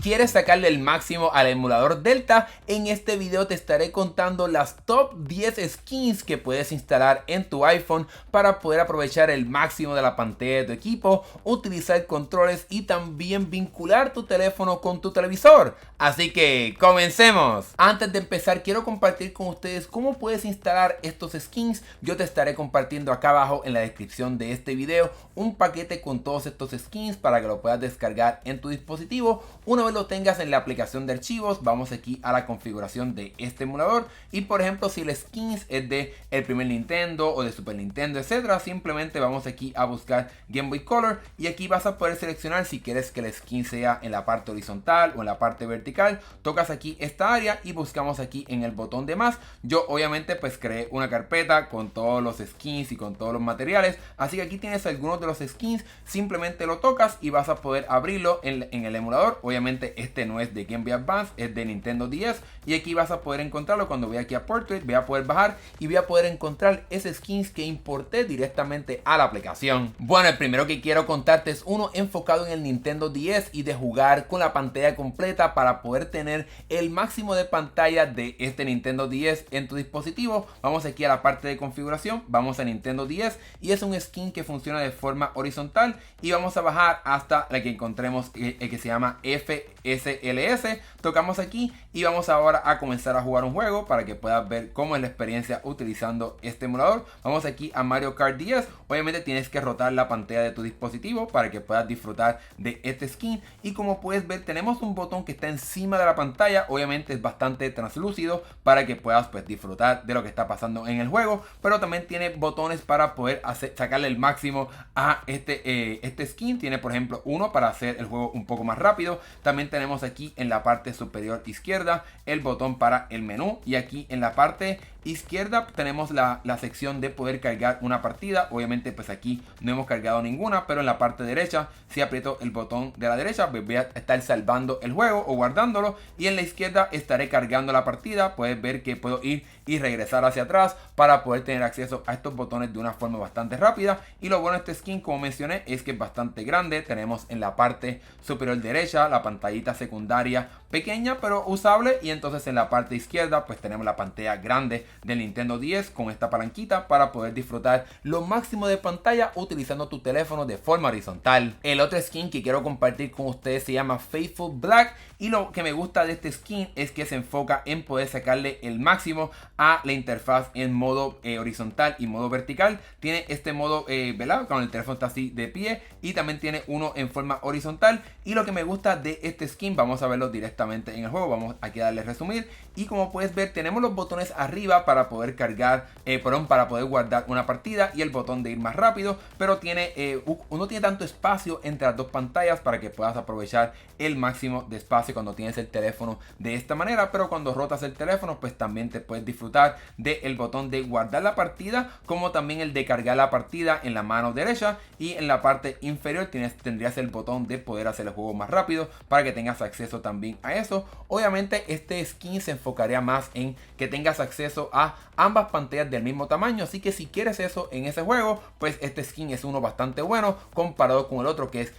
¿Quieres sacarle el máximo al emulador Delta? En este video te estaré contando las top 10 skins que puedes instalar en tu iPhone para poder aprovechar el máximo de la pantalla de tu equipo, utilizar controles y también vincular tu teléfono con tu televisor. Así que comencemos. Antes de empezar, quiero compartir con ustedes cómo puedes instalar estos skins. Yo te estaré compartiendo acá abajo en la descripción de este video un paquete con todos estos skins para que lo puedas descargar en tu dispositivo. Una vez lo tengas en la aplicación de archivos, vamos aquí a la configuración de este emulador y por ejemplo si el skins es de el primer Nintendo o de Super Nintendo, etcétera, simplemente vamos aquí a buscar Game Boy Color y aquí vas a poder seleccionar si quieres que el skin sea en la parte horizontal o en la parte vertical. Tocas aquí esta área y buscamos aquí en el botón de más. Yo obviamente pues creé una carpeta con todos los skins y con todos los materiales, así que aquí tienes algunos de los skins, simplemente lo tocas y vas a poder abrirlo en el emulador. Obviamente este no es de Game Boy Advance, es de Nintendo 10 y aquí vas a poder encontrarlo. Cuando voy aquí a Portrait voy a poder bajar y voy a poder encontrar ese skins que importé directamente a la aplicación. Bueno, el primero que quiero contarte es uno enfocado en el Nintendo 10 y de jugar con la pantalla completa para poder tener el máximo de pantalla de este Nintendo 10 en tu dispositivo. Vamos aquí a la parte de configuración, vamos a Nintendo 10 y es un skin que funciona de forma horizontal y vamos a bajar hasta la que encontremos que se llama FSLS. Tocamos aquí y vamos ahora a comenzar a jugar un juego para que puedas ver cómo es la experiencia utilizando este emulador. Vamos aquí a Mario Kart 10. Obviamente tienes que rotar la pantalla de tu dispositivo para que puedas disfrutar de este skin y como puedes ver tenemos un botón que está encima de la pantalla. Obviamente es bastante translúcido para que puedas pues disfrutar de lo que está pasando en el juego, pero también tiene botones para poder sacarle el máximo a este skin. Tiene por ejemplo uno para hacer el juego un poco más rápido. También tenemos aquí en la parte superior izquierda el botón para el menú y aquí en la parte izquierda tenemos la sección de poder cargar una partida. Obviamente pues aquí no hemos cargado ninguna, pero en la parte derecha si aprieto el botón de la derecha pues voy a estar salvando el juego o guardándolo y en la izquierda estaré cargando la partida. Puedes ver que puedo ir y regresar hacia atrás para poder tener acceso a estos botones de una forma bastante rápida. Y lo bueno de este skin, como mencioné, es que es bastante grande. Tenemos en la parte superior derecha la pantallita secundaria pequeña pero usable y entonces en la parte izquierda pues tenemos la pantalla grande del Nintendo 10 con esta palanquita para poder disfrutar lo máximo de pantalla utilizando tu teléfono de forma horizontal. El otro skin que quiero compartir con ustedes se llama Faithful Black y lo que me gusta de este skin es que se enfoca en poder sacarle el máximo a la interfaz en modo horizontal y modo vertical. Tiene este modo ¿verdad? Cuando el teléfono está así de pie y también tiene uno en forma horizontal y lo que me gusta de este skin, vamos a verlo directamente en el juego. Vamos aquí a darle resumir y como puedes ver tenemos los botones arriba para poder cargar, para poder guardar una partida y el botón de ir más rápido, pero uno tiene tanto espacio entre las dos pantallas para que puedas aprovechar el máximo de espacio cuando tienes el teléfono de esta manera, pero cuando rotas el teléfono pues también te puedes disfrutar del botón de guardar la partida como también el de cargar la partida en la mano derecha y en la parte inferior tendrías el botón de poder hacer el juego más rápido para que tengas acceso también a eso. Obviamente este skin se enfocaría más en que tengas acceso a ambas pantallas del mismo tamaño, así que si quieres eso en ese juego pues este skin es uno bastante bueno comparado con el otro que es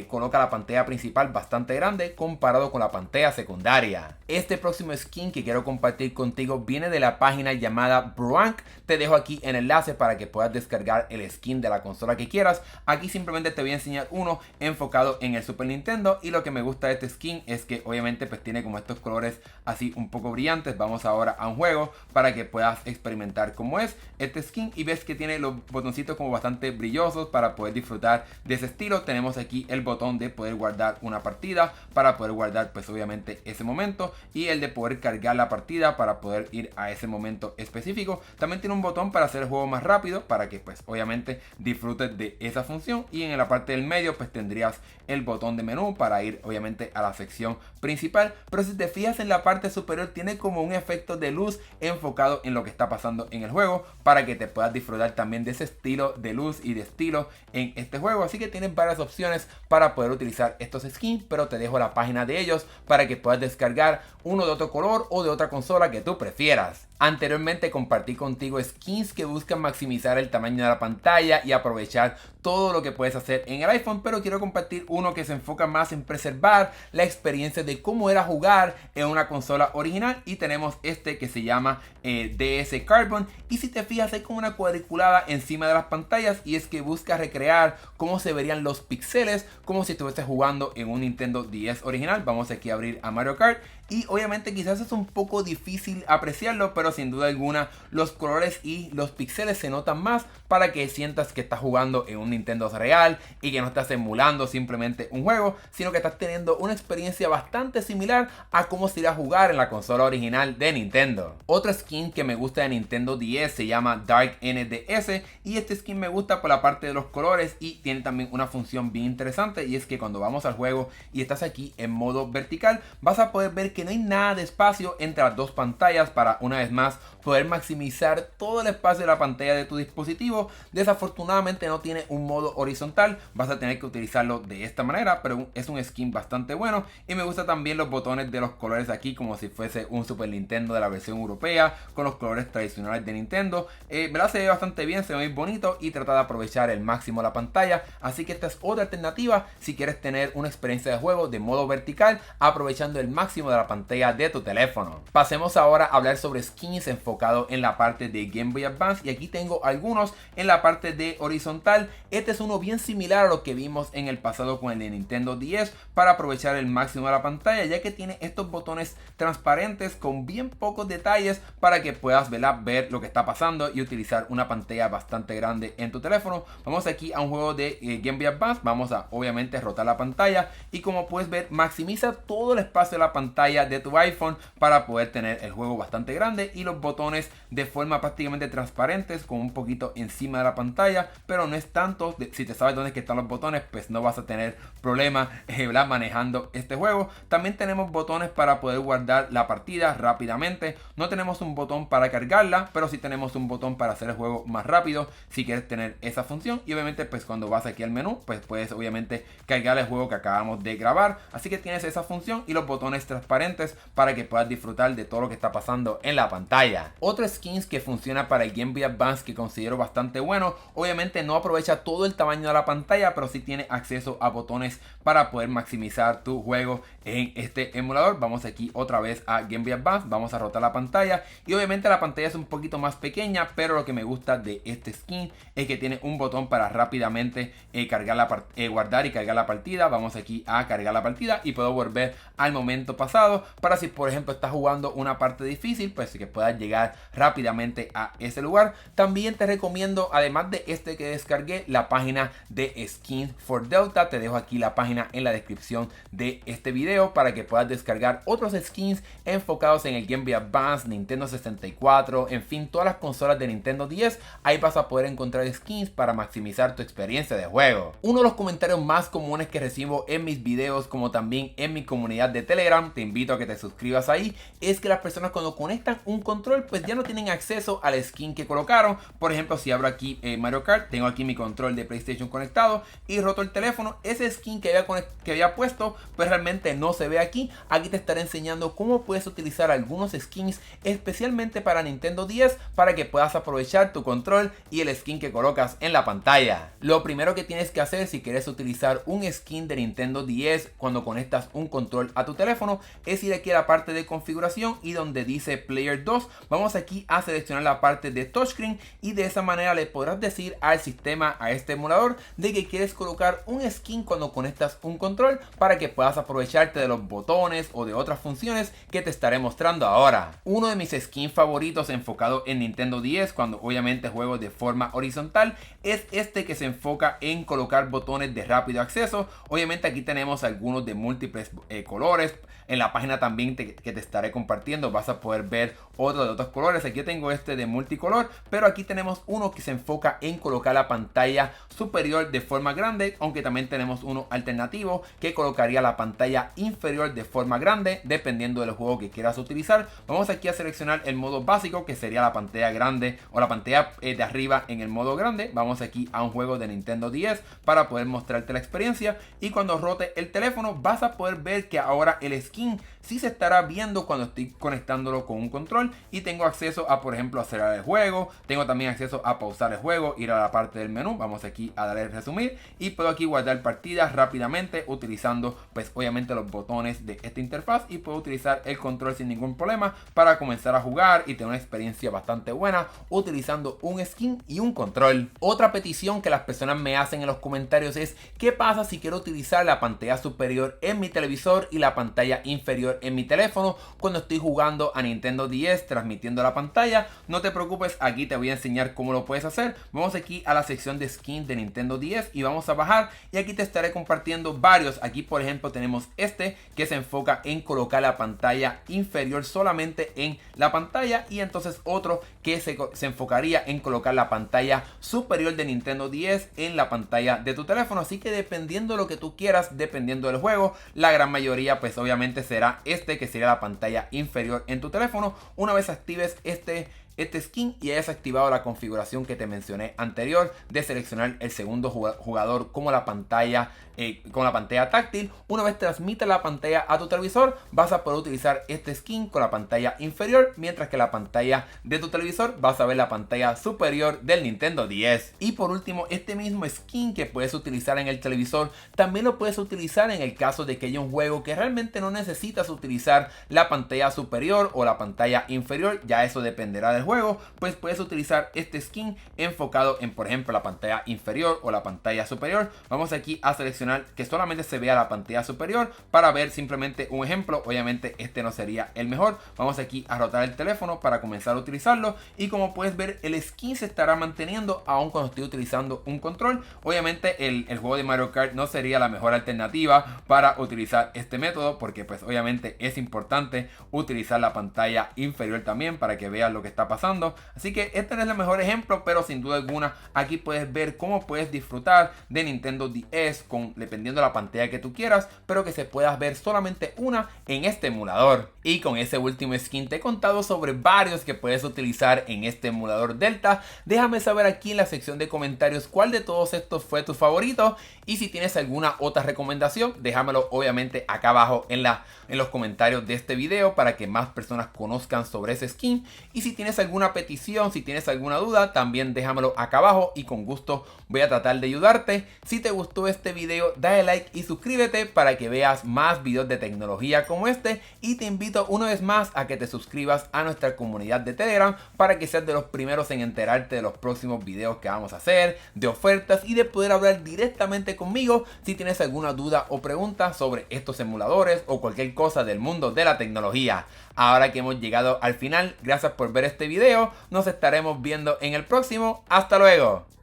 coloca la pantalla principal bastante grande comparado con la pantalla secundaria. Este próximo skin que quiero compartir contigo viene de la página llamada Brank. Te dejo aquí el enlace para que puedas descargar el skin de la consola que quieras. Aquí simplemente te voy a enseñar uno enfocado en el Super Nintendo y lo que me gusta de este skin es que obviamente pues tiene como estos colores así un poco brillantes. Vamos ahora a un juego para que puedas experimentar cómo es este skin y ves que tiene los botoncitos como bastante brillosos para poder disfrutar de ese estilo. Tenemos aquí el botón de poder guardar una partida para poder guardar pues obviamente ese momento y el de poder cargar la partida para poder ir a ese momento específico. También tiene un botón para hacer el juego más rápido para que pues obviamente disfrutes de esa función y en la parte del medio pues tendrías el botón de menú para ir obviamente a la sección principal, pero si te fijas en la parte superior tiene como un efecto de luz enfocado en lo que está pasando en el juego para que te puedas disfrutar también de ese estilo de luz y de estilo en este juego. Así que tienes varias opciones para poder utilizar estos skins, pero te dejo la página de ellos para que puedas descargar uno de otro color o de otra consola que tú prefieras. Anteriormente compartí contigo skins que buscan maximizar el tamaño de la pantalla y aprovechar todo lo que puedes hacer en el iPhone, pero quiero compartir uno que se enfoca más en preservar la experiencia de cómo era jugar en una consola original, y tenemos este que se llama DS Carbon, y si te fijas hay como una cuadriculada encima de las pantallas, y es que busca recrear cómo se verían los píxeles como si estuvieses jugando en un Nintendo 10 original. Vamos aquí a abrir a Mario Kart, y obviamente quizás es un poco difícil apreciarlo, pero sin duda alguna los colores y los píxeles se notan más para que sientas que estás jugando en un Nintendo real y que no estás emulando simplemente un juego, sino que estás teniendo una experiencia bastante similar a cómo sería jugar en la consola original de Nintendo. Otra skin que me gusta de Nintendo 10 se llama Dark NDS, y este skin me gusta por la parte de los colores y tiene también una función bien interesante, y es que cuando vamos al juego y estás aquí en modo vertical, vas a poder ver que no hay nada de espacio entre las dos pantallas para, una vez más, poder maximizar todo el espacio de la pantalla de tu dispositivo. Desafortunadamente no tiene un modo horizontal, vas a tener que utilizarlo de esta manera, pero es un skin bastante bueno, y me gusta también los botones de los colores aquí como si fuese un Super Nintendo de la versión europea con los colores tradicionales de Nintendo. ¿Verdad? Se ve bastante bien, se ve muy bonito y trata de aprovechar el máximo la pantalla, así que esta es otra alternativa si quieres tener una experiencia de juego de modo vertical aprovechando el máximo de la pantalla de tu teléfono. Pasemos ahora a hablar sobre skins enfocado en la parte de Game Boy Advance, y aquí tengo algunos en la parte de horizontal. Este es uno bien similar a lo que vimos en el pasado con el de Nintendo 10 para aprovechar el máximo de la pantalla, ya que tiene estos botones transparentes con bien pocos detalles para que puedas ver lo que está pasando y utilizar una pantalla bastante grande en tu teléfono. Vamos aquí a un juego de Game Boy Advance, vamos a obviamente rotar la pantalla, y como puedes ver maximiza todo el espacio de la pantalla de tu iPhone para poder tener el juego bastante grande, y los botones de forma prácticamente transparentes con un poquito encima de la pantalla, pero no es tanto. Si te sabes dónde están los botones, pues no vas a tener problema manejando este juego. También tenemos botones para poder guardar la partida rápidamente. No tenemos un botón para cargarla, pero sí tenemos un botón para hacer el juego más rápido si quieres tener esa función, y obviamente pues cuando vas aquí al menú pues puedes obviamente cargar el juego que acabamos de grabar, así que tienes esa función y los botones transparentes para que puedas disfrutar de todo lo que está pasando en la pantalla. Otro skins que funciona para el Game Boy Advance que considero bastante bueno, obviamente no aprovecha todo el tamaño de la pantalla, pero sí tiene acceso a botones para poder maximizar tu juego en este emulador. Vamos aquí otra vez a Game Boy Advance, vamos a rotar la pantalla, y obviamente la pantalla es un poquito más pequeña, pero lo que me gusta de este skin es que tiene un botón para rápidamente guardar y cargar la partida. Vamos aquí a cargar la partida y puedo volver al momento pasado para, si por ejemplo estás jugando una parte difícil, pues que puedas llegar rápidamente a ese lugar. También te recomiendo, además de este que descargué, la página de Skins for Delta. Te dejo aquí la página en la descripción de este video para que puedas descargar otros skins enfocados en el Game Boy Advance, Nintendo 64, en fin, todas las consolas de Nintendo 10. Ahí vas a poder encontrar skins para maximizar tu experiencia de juego. Uno de los comentarios más comunes que recibo en mis videos, como también en mi comunidad de Telegram, te invito a que te suscribas ahí, es que las personas cuando conectan un control pues ya no tienen acceso al skin que colocaron. Por ejemplo, si abro aquí Mario Kart, tengo aquí mi control de PlayStation conectado y roto el teléfono, ese skin que había puesto pues realmente no se ve aquí. Aquí te estaré enseñando cómo puedes utilizar algunos skins especialmente para Nintendo 10 para que puedas aprovechar tu control y el skin que colocas en la pantalla. Lo primero que tienes que hacer si quieres utilizar un skin de Nintendo 10 cuando conectas un control a tu teléfono es ir aquí a la parte de configuración, y donde dice Player 2 vamos aquí a seleccionar la parte de touchscreen, y de esa manera le podrás decir al sistema, a este emulador, de que quieres colocar un skin cuando conectas un control para que puedas aprovecharte de los botones o de otras funciones que te estaré mostrando ahora. Uno de mis skins favoritos enfocado en Nintendo 10 cuando obviamente juego de forma horizontal es este que se enfoca en colocar botones de rápido acceso. Obviamente aquí tenemos algunos de múltiples colores. En la página también que te estaré compartiendo vas a poder ver otro de otros colores. Aquí tengo este de multicolor, pero aquí tenemos uno que se enfoca en colocar la pantalla superior de forma grande, aunque también tenemos uno alternativo que colocaría la pantalla inferior de forma grande dependiendo del juego que quieras utilizar. Vamos aquí a seleccionar el modo básico, que sería la pantalla grande o la pantalla de arriba en el modo grande. Vamos aquí a un juego de Nintendo 10 para poder mostrar darte la experiencia. Y cuando rote el teléfono vas a poder ver que ahora el skin sí se estará viendo cuando estoy conectándolo con un control, y tengo acceso a, por ejemplo, acelerar el juego. Tengo también acceso a pausar el juego, ir a la parte del menú, vamos aquí a darle resumir, y puedo aquí guardar partidas rápidamente utilizando pues obviamente los botones de esta interfaz, y puedo utilizar el control sin ningún problema para comenzar a jugar y tener una experiencia bastante buena utilizando un skin y un control. Otra petición que las personas me hacen en los comentarios es: ¿qué pasa si quiero utilizar la pantalla superior en mi televisor y la pantalla inferior en mi teléfono cuando estoy jugando a Nintendo DS transmitiendo la pantalla? No te preocupes, aquí te voy a enseñar cómo lo puedes hacer. Vamos aquí a la sección de skins de Nintendo DS y vamos a bajar, y aquí te estaré compartiendo varios. Aquí por ejemplo tenemos este que se enfoca en colocar la pantalla inferior solamente en la pantalla, y entonces otro que se enfocaría en colocar la pantalla superior de Nintendo DS en la pantalla de tu teléfono. Así que dependiendo de lo que tú quieras, dependiendo del juego, la gran mayoría pues obviamente será este, que sería la pantalla inferior en tu teléfono. Una vez actives este skin y hayas activado la configuración que te mencioné anterior de seleccionar el segundo jugador como la pantalla con la pantalla táctil, una vez transmita la pantalla a tu televisor vas a poder utilizar este skin con la pantalla inferior, mientras que la pantalla de tu televisor vas a ver la pantalla superior del Nintendo 10. Y por último, este mismo skin que puedes utilizar en el televisor también lo puedes utilizar en el caso de que haya un juego que realmente no necesitas utilizar la pantalla superior o la pantalla inferior, ya eso dependerá del juego. Pues puedes utilizar este skin enfocado en, por ejemplo, la pantalla inferior o la pantalla superior. Vamos aquí a seleccionar que solamente se vea la pantalla superior para ver simplemente un ejemplo. Obviamente este no sería el mejor. Vamos aquí a rotar el teléfono para comenzar a utilizarlo, y como puedes ver el skin se estará manteniendo aun cuando estoy utilizando un control. Obviamente el juego de Mario Kart no sería la mejor alternativa para utilizar este método, porque pues obviamente es importante utilizar la pantalla inferior también para que veas lo que está pasando. Así que este no es el mejor ejemplo, pero sin duda alguna aquí puedes ver cómo puedes disfrutar de Nintendo DS dependiendo de la pantalla que tú quieras, pero que se pueda ver solamente una en este emulador. Y con ese último skin te he contado sobre varios que puedes utilizar en este emulador Delta. Déjame saber aquí en la sección de comentarios cuál de todos estos fue tu favorito, y si tienes alguna otra recomendación déjamelo obviamente acá abajo en los comentarios de este video para que más personas conozcan sobre ese skin. Y si tienes alguna petición, si tienes alguna duda, también déjamelo acá abajo y con gusto voy a tratar de ayudarte. Si te gustó este video, dale like y suscríbete para que veas más videos de tecnología como este, y te invito una vez más a que te suscribas a nuestra comunidad de Telegram para que seas de los primeros en enterarte de los próximos videos que vamos a hacer, de ofertas y de poder hablar directamente conmigo si tienes alguna duda o pregunta sobre estos emuladores o cualquier cosa del mundo de la tecnología. Ahora que hemos llegado al final, gracias por ver este video, nos estaremos viendo en el próximo. ¡Hasta luego!